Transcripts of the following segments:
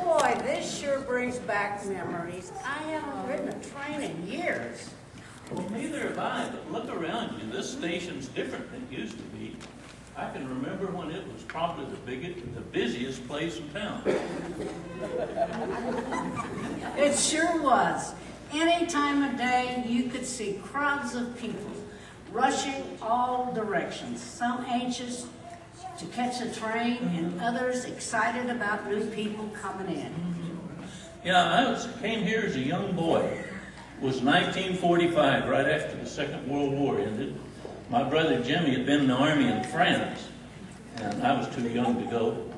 Boy, this sure brings back memories. I haven't ridden a train in years. Well, neither have I, but look around you. This station's different than it used to be. I can remember when it was probably the busiest place in town. It sure was. Any time of day, you could see crowds of people rushing all directions, some anxious to catch a train and others excited about new people coming in. Yeah, I came here as a young boy. It was 1945, right after the Second World War ended. My brother Jimmy had been in the army in France, and I was too young to go.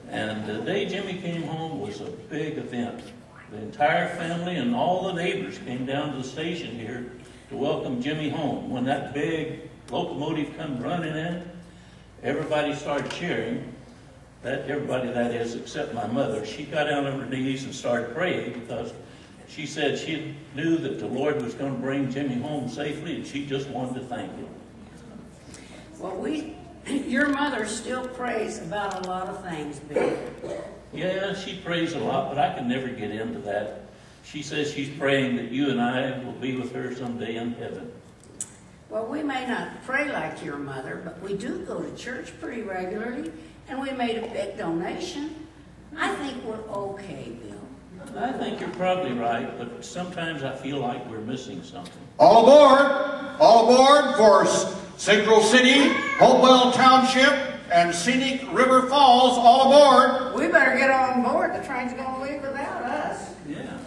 And the day Jimmy came home was a big event. The entire family and all the neighbors came down to the station here to welcome Jimmy home. When that big locomotive come running in, everybody started cheering. Everybody, that is, except my mother. She got down on her knees and started praying because she said she knew that the Lord was going to bring Jimmy home safely, and she just wanted to thank him. Well, your mother still prays about a lot of things, Bill. Yeah, she prays a lot, but I can never get into that. She says she's praying that you and I will be with her someday in heaven. Well, we may not pray like your mother, but we do go to church pretty regularly, and we made a big donation. I think we're okay, Bill. I think you're probably right, but sometimes I feel like we're missing something. All aboard! All aboard for Central City, Hopewell Township, and Scenic River Falls. All aboard! We better get on board. The train's going to leave without us. Yeah.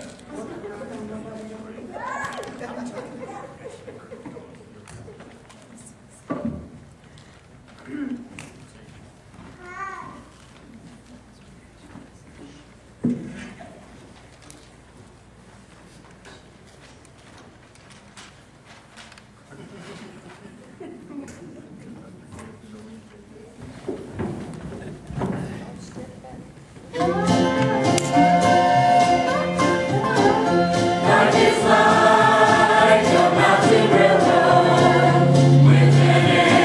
Dark is like a mountain river with an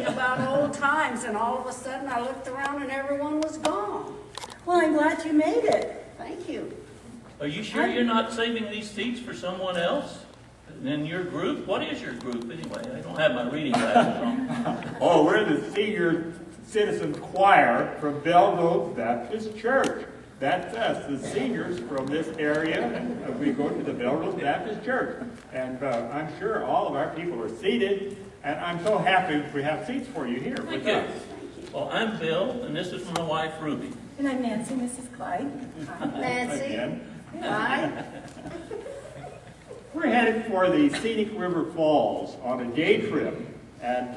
talking about old times, and all of a sudden I looked around and everyone was gone. Well, I'm glad you made it. Thank you. Are you sure you're not saving these seats for someone else? In your group? What is your group anyway? I don't have my reading glasses on. Oh, we're the senior citizen choir from Belleville Baptist Church. That's us, the seniors from this area. We go to the Belleville Baptist Church. And I'm sure all of our people are seated. And I'm so happy we have seats for you here Thank with you. us. Well, I'm Bill, and this is my wife, Ruby. And I'm Nancy, Mrs. Clyde. Nancy? Again. Hi. We're headed for the Scenic River Falls on a day trip. And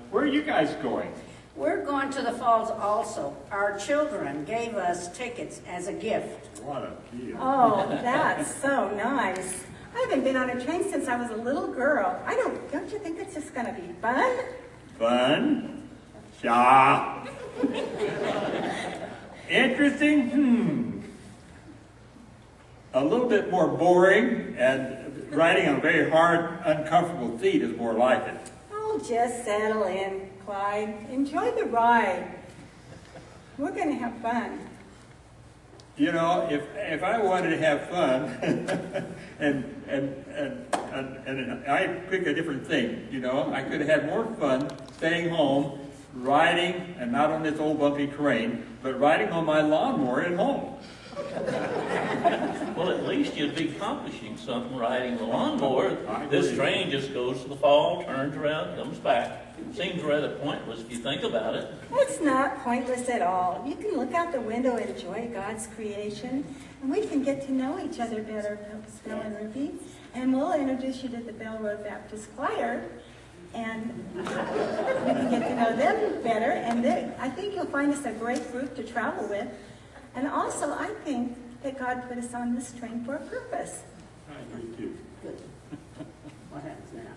where are you guys going? We're going to the falls also. Our children gave us tickets as a gift. What a deal. Oh, that's so nice. I haven't been on a train since I was a little girl. Don't you think it's just going to be fun? Fun? Yeah. Interesting? A little bit more boring, and riding on a very hard, uncomfortable seat is more like it. Oh, just settle in, Clyde. Enjoy the ride. We're going to have fun. You know, if I wanted to have fun, and I pick a different thing, you know, I could have had more fun staying home, riding, and not on this old bumpy train, but riding on my lawnmower at home. Well, at least you'd be accomplishing something riding the lawnmower. I This agree. train just goes to the fall, turns around, comes back. Seems rather pointless if you think about it. It's not pointless at all. You can look out the window and enjoy God's creation, and we can get to know each other better, Bill and Ruby. And we'll introduce you to the Bell Road Baptist Choir, and we can get to know them better. And I think you'll find us a great group to travel with. And also, I think that God put us on this train for a purpose. I agree too. Good. What happens now?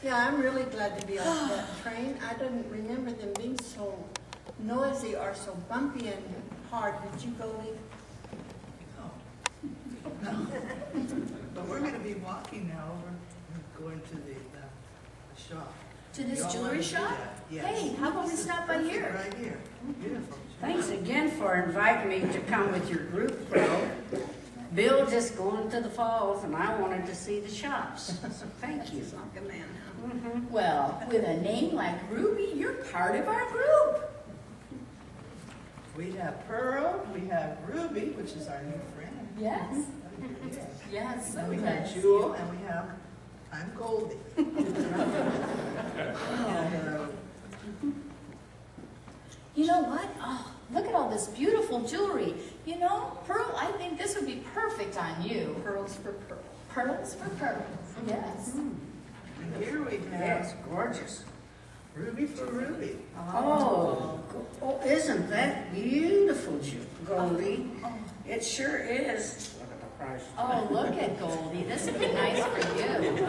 Yeah, I'm really glad to be on that train. I didn't remember them being so noisy or so bumpy and hard. Did you go, Lee? No. But we're going to be walking now over, going to the shop. To this Y'all jewelry wanna do shop? that? Yes. Hey, how about we This is stop by perfect here? Right here. Beautiful. Thanks again for inviting me to come with your group, Bill. Bill just going to the falls, and I wanted to see the shops. So thank you. Like a man, huh? Mhm. Well, with a name like Ruby, you're part of our group. We have Pearl, we have Ruby, which is our new friend. Yes. Yes, so And we have nice. Jewel, and we have, I'm Goldie. You know what? Oh, look at all this beautiful jewelry. You know, Pearl, I think this would be perfect on you. Pearls for pearl. Pearls for pearls. Yes. And here we Yes, have gorgeous. Ruby for Ruby. Oh, isn't that beautiful, Goldie? It sure is. Look at the price. Oh, look at Goldie. This would be nice for you.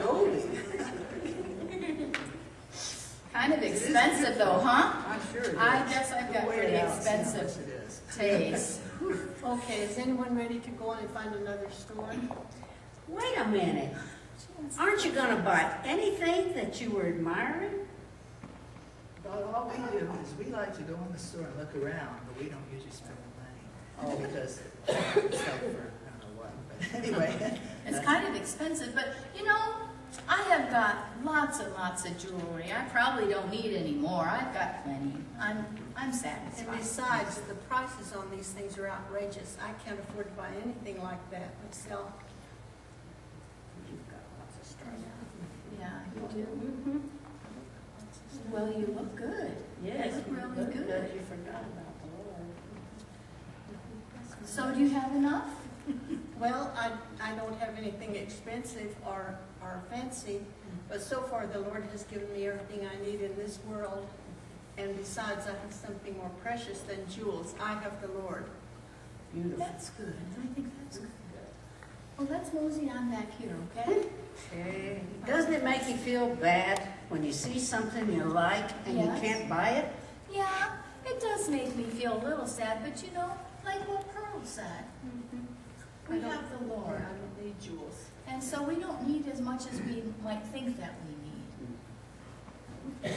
Goldie. Kind of expensive though, huh? I'm sure it is. I guess I've got We'll weigh pretty it out and see how expensive much it is. taste. Okay, is anyone ready to go on and find another store? Wait a minute. Aren't you going to buy anything that you were admiring? But all we do is we like to go in the store and look around, but we don't usually spend the money. Oh, because it's like for, I don't know what, but anyway. It's kind of expensive, but you know, I have got lots and lots of jewelry. I probably don't need any more. I've got plenty. I'm And satisfied. besides, the prices on these things are outrageous. I can't afford to buy anything like that myself. You've got lots of stuff. Yeah, you do. Well, you look good. Yes, You look really good. good. You forgot about the Lord. So do you have enough? Well, I don't have anything expensive or fancy, but so far the Lord has given me everything I need in this world. And besides, I have something more precious than jewels. I have the Lord. Beautiful. That's good. I think that's good. Well, let's mosey on back here, okay? Okay. Doesn't it make you feel bad when you see something you like and you Yes. can't buy it? Yeah, it does make me feel a little sad, but you know, like what Pearl said, we I don't- have the Lord. I don't need jewels. And so we don't need as much as we might think that we need.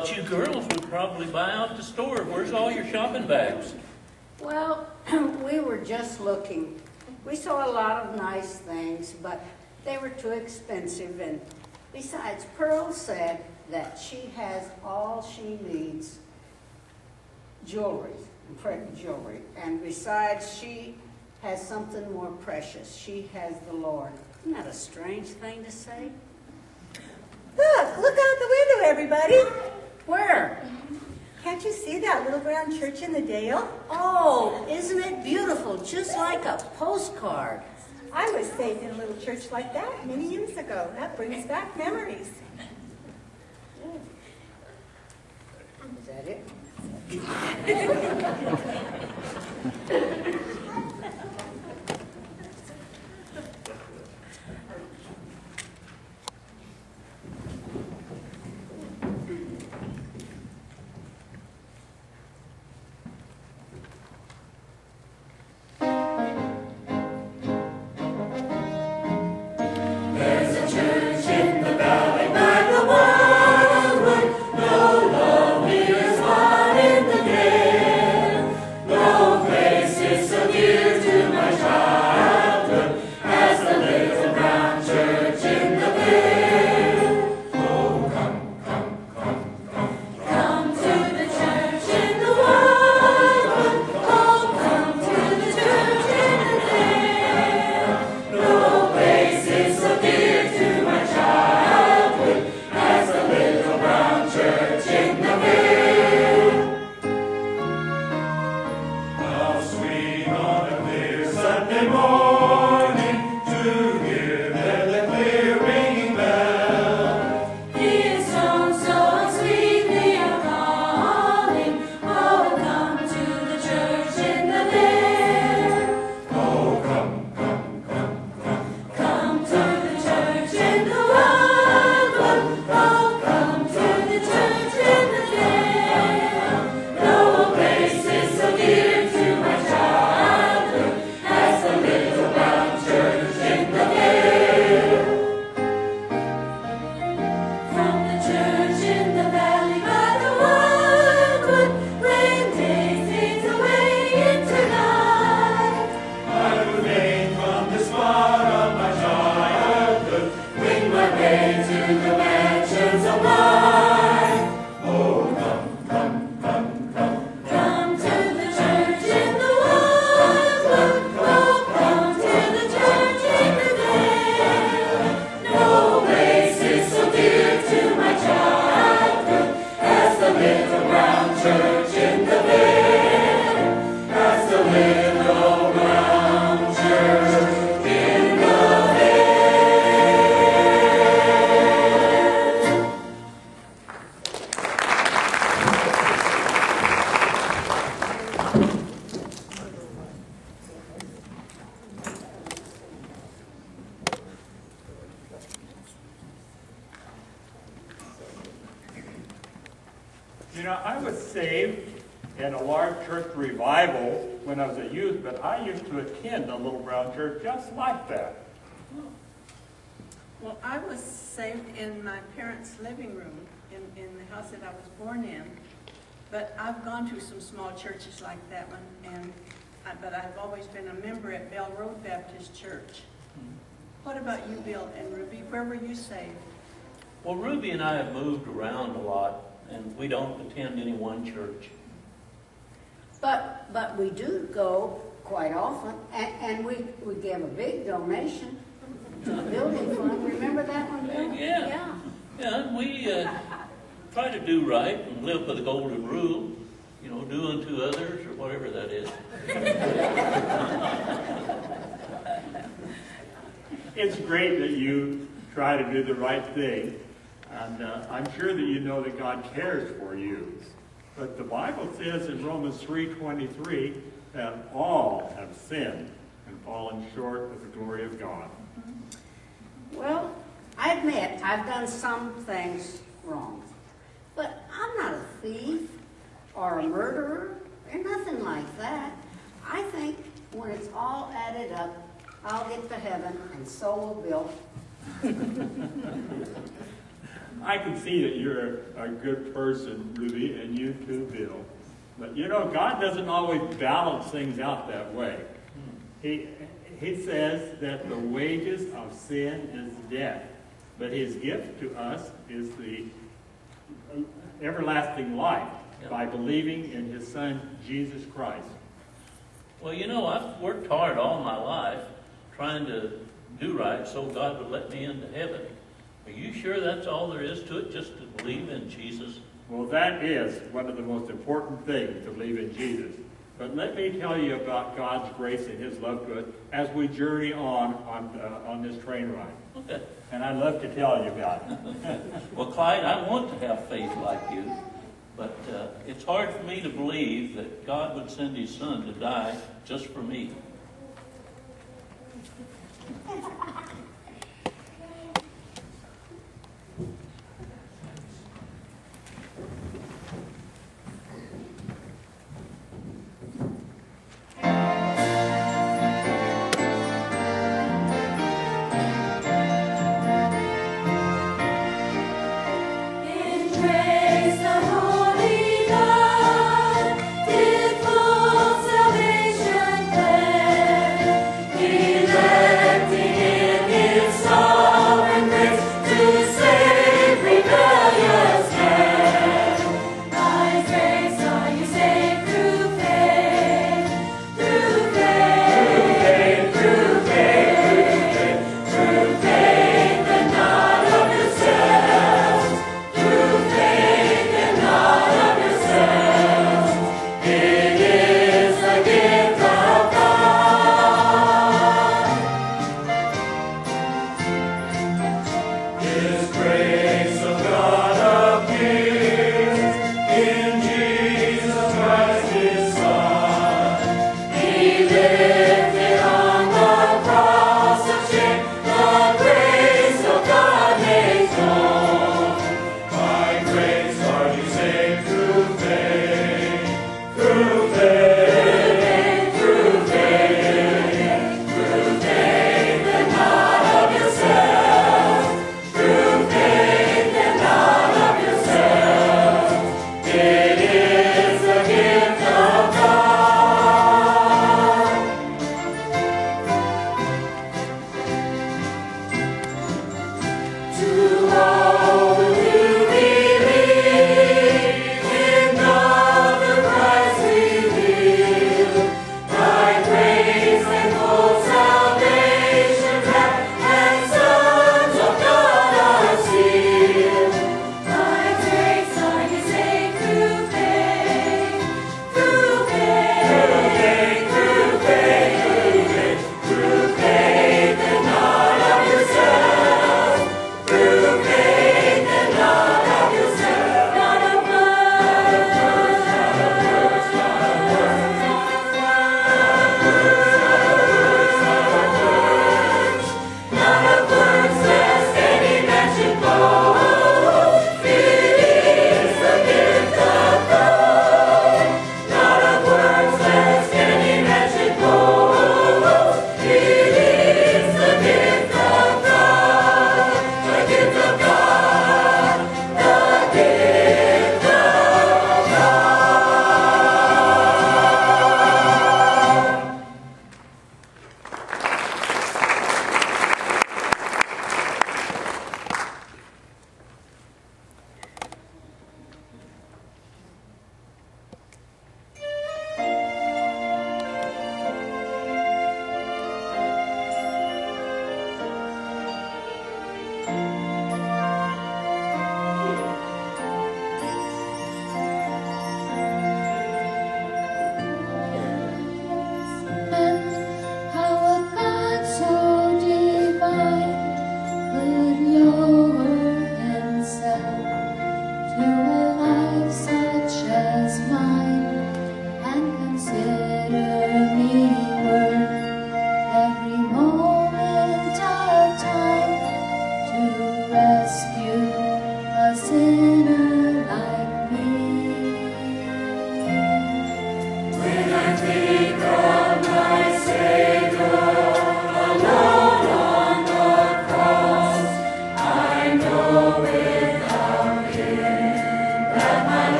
thought you girls would probably buy out the store. Where's all your shopping bags? Well, we were just looking. We saw a lot of nice things, but they were too expensive. And besides, Pearl said that she has all she needs, jewelry, jewelry. And besides, she has something more precious. She has the Lord. Isn't that a strange thing to say? Look out the window, everybody. Where? Can't you see that little brown church in the dale? Oh, isn't it beautiful? Just like a postcard. I was saved in a little church like that many years ago. That brings back memories. Is that it? You know, I was saved in a large church revival when I was a youth, but I used to attend a little brown church just like that. Well, I was saved in my parents' living room in the house that I was born in. But I've gone to some small churches like that one, but I've always been a member at Bell Road Baptist Church. What about you, Bill and Ruby? Where were you saved? Well, Ruby and I have moved around a lot, and we don't attend any one church. But we do go quite often, and we give a big donation to the building fund. Remember that one, Bill? Yeah. Yeah, we try to do right and live by the golden rule, you know, do unto others, or whatever that is. It's great that you try to do the right thing, and I'm sure that you know that God cares for you. But the Bible says in Romans 3:23 that all have sinned and fallen short of the glory of God. Well, I admit I've done some things wrong. But I'm not a thief or a murderer or nothing like that. I think when it's all added up, I'll get to heaven, and so will Bill. I can see that you're a good person, Ruby, and you too, Bill. But you know, God doesn't always balance things out that way. He says that the wages of sin is death, but his gift to us is the everlasting life by believing in his Son, Jesus Christ. Well, you know, I've worked hard all my life trying to do right so God would let me into heaven. Are you sure that's all there is to it, just to believe in Jesus? Well, that is one of the most important things, to believe in Jesus. But let me tell you about God's grace and his love to us as we journey on this train ride. Okay. And I'd love to tell you about it. Well, Clyde, I want to have faith like you, but it's hard for me to believe that God would send his Son to die just for me. Through faith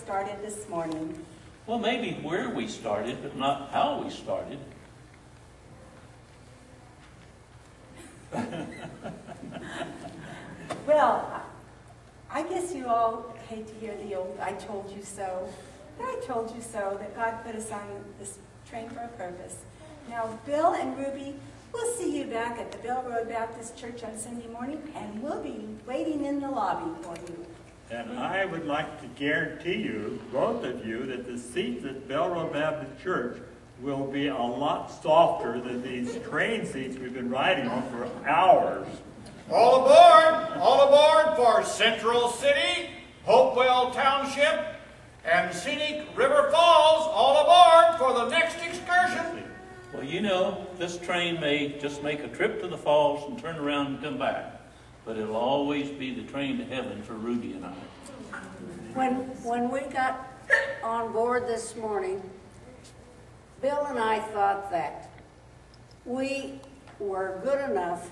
started this morning. Well, maybe where we started, but not how we started. Well, I guess you all hate to hear the old "I told you so." But I told you so, that God put us on this train for a purpose. Now, Bill and Ruby, we'll see you back at the Bell Road Baptist Church on Sunday morning, and we'll be waiting in the lobby for you. And I would like to guarantee you, both of you, that the seats at Bell Road Baptist Church will be a lot softer than these train seats we've been riding on for hours. All aboard for Central City, Hopewell Township, and Scenic River Falls. All aboard for the next excursion. Well, you know, this train may just make a trip to the falls and turn around and come back. But it'll always be the train to heaven for Ruby and I. When we got on board this morning, Bill and I thought that we were good enough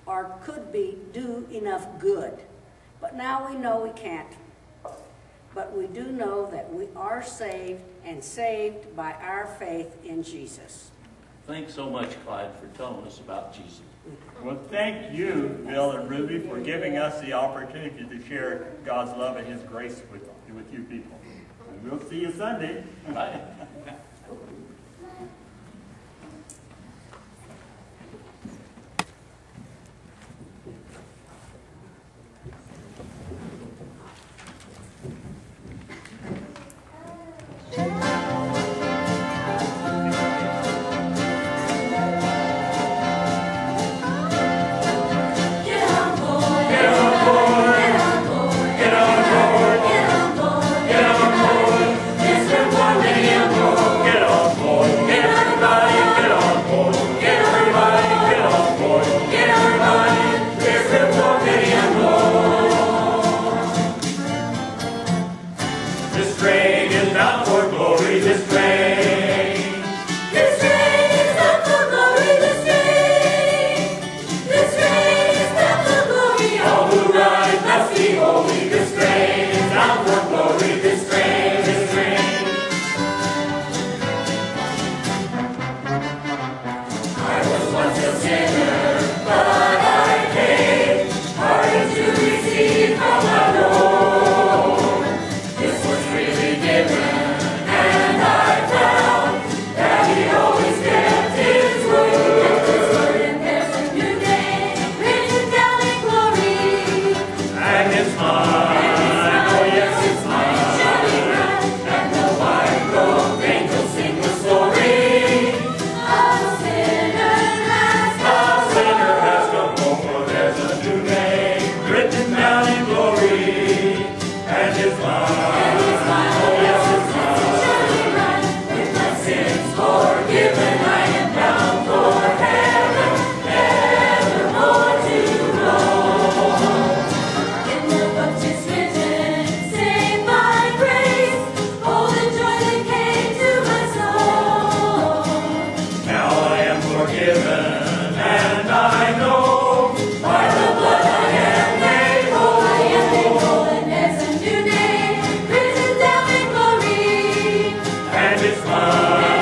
or could do enough good. But now we know we can't. But we do know that we are saved and saved by our faith in Jesus. Thanks so much, Clyde, for telling us about Jesus. Well, thank you, Bill and Ruby, for giving us the opportunity to share God's love and His grace with you people. And we'll see you Sunday. Bye. It's mine.